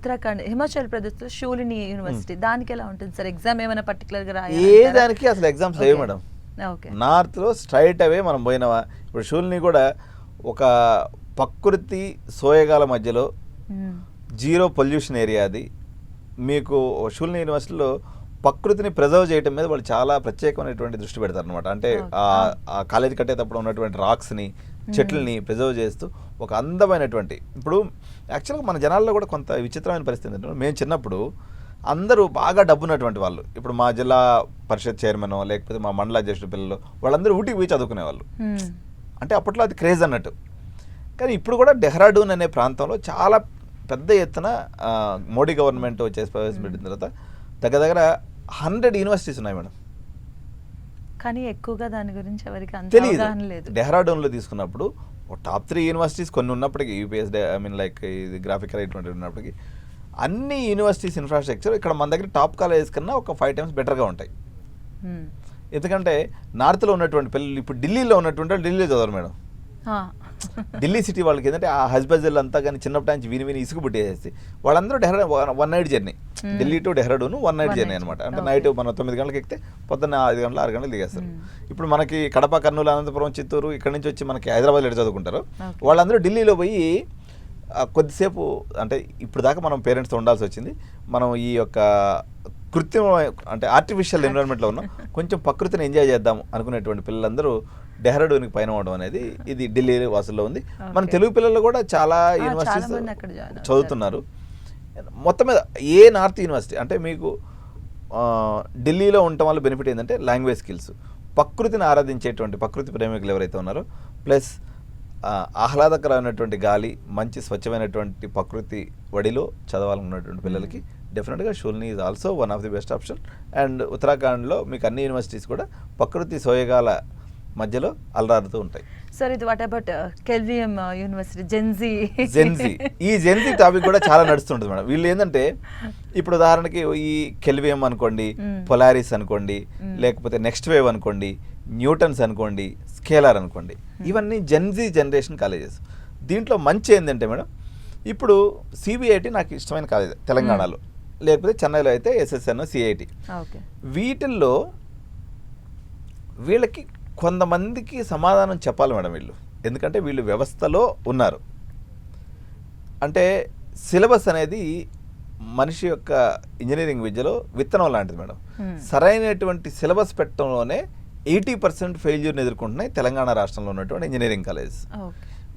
ఉత్తరాఖండ్ హిమాచల్ ప్రదేశ్ లో షూలిని యూనివర్సిటీ దానికి ఎలా ఉంటుంది సార్ ఎగ్జామ్ ఏమైనా పర్టికులర్ గా ఏ దానికి అసలు ఎగ్జామ్స్ లేవు మేడం. నార్త్ లో స్ట్రైట్ అవే మనం పోయినవా. ఇప్పుడు షూలిని కూడా ఒక ప్రకృతి సోయగాల మధ్యలో జీరో పొల్యూషన్ ఏరియా. అది మీకు షూలిని యూనివర్సిటీలో ప్రకృతిని ప్రిజర్వ్ చేయడం మీద వాళ్ళు చాలా ప్రత్యేకమైనటువంటి దృష్టి పెడతారు అనమాట. అంటే ఆ కాలేజీ కట్టేటప్పుడు ఉన్నటువంటి రాక్స్ని చెట్లని ప్రిజర్వ్ చేస్తూ ఒక అందమైనటువంటి, ఇప్పుడు యాక్చువల్గా మన జనాల్లో కూడా కొంత విచిత్రమైన పరిస్థితి ఏంటంటే, మేము చిన్నప్పుడు అందరూ బాగా డబ్బున్నటువంటి వాళ్ళు, ఇప్పుడు మా జిల్లా పరిషత్ చైర్మన్ లేకపోతే మా మండల అధ్యక్షుడు పిల్లలు వాళ్ళందరూ ఊటీకి పోయి చదువుకునేవాళ్ళు. అంటే అప్పట్లో అది క్రేజ్ అన్నట్టు. కానీ ఇప్పుడు కూడా డెహ్రాడూన్ అనే ప్రాంతంలో చాలా పెద్ద ఎత్తున మోడీ గవర్నమెంట్ చేసి ప్రవేశపెట్టిన తర్వాత దగ్గర 100 యూనివర్సిటీస్ ఉన్నాయి మేడం. కానీ ఎక్కువగా దాని గురించి ఎవరికి అంత తెలియదు. అవగాహన లేదు. డెహ్రాడూన్లో తీసుకున్నప్పుడు టాప్ 3 యూనివర్సిటీస్ కొన్ని ఉన్నప్పటికీ, యూపీఎస్ లైక్ ఇది గ్రాఫికల్ ఇటువంటి ఉన్నప్పటికీ అన్ని యూనివర్సిటీస్ ఇన్ఫ్రాస్ట్రక్చర్ ఇక్కడ మన దగ్గర టాప్ కాలేజెస్ కన్నా ఒక 5 times బెటర్గా ఉంటాయి. ఎందుకంటే నార్త్లో ఉన్నటువంటి పిల్లలు ఇప్పుడు ఢిల్లీలో ఉన్నటువంటి ఢిల్లీలో చదవరు మేడం. ఢిల్లీ సిటీ వాళ్ళకి ఏంటంటే ఆ హస్బెండ్ అంతా కానీ చిన్నప్పటి నుంచి విని ఇసుకు పుట్టేసేసి వాళ్ళందరూ 1 night journey, Delhi to Dehradun 1 night journey అనమాట. అంటే నైట్ మనం 9 గంటలకు ఎక్కితే పొద్దున్న 5 గంటలు 6 గంటలు దిగేస్తారు. ఇప్పుడు మనకి కడప, కర్నూలు, అనంతపురం, చిత్తూరు ఇక్కడ నుంచి వచ్చి మనకి హైదరాబాద్లో చదువుకుంటారు. వాళ్ళందరూ ఢిల్లీలో పోయి కొద్దిసేపు, అంటే ఇప్పుడు దాకా మనం పేరెంట్స్తో ఉండాల్సి వచ్చింది. మనం ఈ యొక్క కృత్రిమ అంటే ఆర్టిఫిషియల్ ఎన్విరాన్మెంట్లో ఉన్నాం, కొంచెం ప్రకృతిని ఎంజాయ్ చేద్దాం అనుకునేటువంటి పిల్లలందరూ డెహ్రాడూన్కి పైన ఉండడం అనేది ఇది ఢిల్లీ వాసుల్లో ఉంది. మన తెలుగు పిల్లలు కూడా చాలా యూనివర్సిటీస్ చదువుతున్నారు. మొత్తం మీద ఏ నార్త్ యూనివర్సిటీ అంటే మీకు ఢిల్లీలో ఉండటం వల్ల బెనిఫిట్ ఏంటంటే లాంగ్వేజ్ స్కిల్స్, ప్రకృతిని ఆరాధించేటువంటి ప్రకృతి ప్రేమికులు ఎవరైతే ఉన్నారో, ప్లస్ ఆహ్లాదకరమైనటువంటి గాలి, మంచి స్వచ్ఛమైనటువంటి ప్రకృతి వడిలో చదవాలనుకున్నటువంటి పిల్లలకి డెఫినెట్గా Shoolini is also one of the best option. And ఉత్తరాఖండ్లో మీకు అన్ని యూనివర్సిటీస్ కూడా ప్రకృతి సోయగాల మధ్యలో అలరారుతూ ఉంటాయి. సార్ ఇది వాట్ అబౌట్ కెల్విఎం యూనివర్సిటీ జెన్జీ ఈ జెన్జీ టాపిక్ కూడా చాలా నడుస్తుంటుంది మేడం. వీళ్ళు ఏంటంటే ఇప్పుడు ఉదాహరణకి ఈ కెల్విఎం అనుకోండి, పొలారిస్ అనుకోండి, లేకపోతే నెక్స్ట్ వేవ్ అనుకోండి, న్యూటన్స్ అనుకోండి, స్కేలార్ అనుకోండి, ఇవన్నీ జెన్జీ జనరేషన్ కాలేజెస్. దీంట్లో మంచి ఏంటంటే మేడం, ఇప్పుడు సిబిఐటి నాకు ఇష్టమైన కాలేజ్ తెలంగాణలో, లేకపోతే చెన్నైలో అయితే ఎస్ఎస్ఎన్, సిఐటి. వీటిల్లో వీళ్ళకి కొంతమందికి సమాధానం చెప్పాలి మేడం వీళ్ళు, ఎందుకంటే వీళ్ళు వ్యవస్థలో ఉన్నారు. అంటే సిలబస్ అనేది మనిషి యొక్క ఇంజనీరింగ్ విద్యలో విత్తనం లాంటిది మేడం. సరైనటువంటి సిలబస్ పెట్టడంలోనే 80% ఫెయిల్యూర్ని ఎదుర్కొంటున్నాయి తెలంగాణ రాష్ట్రంలో ఉన్నటువంటి ఇంజనీరింగ్ కాలేజెస్.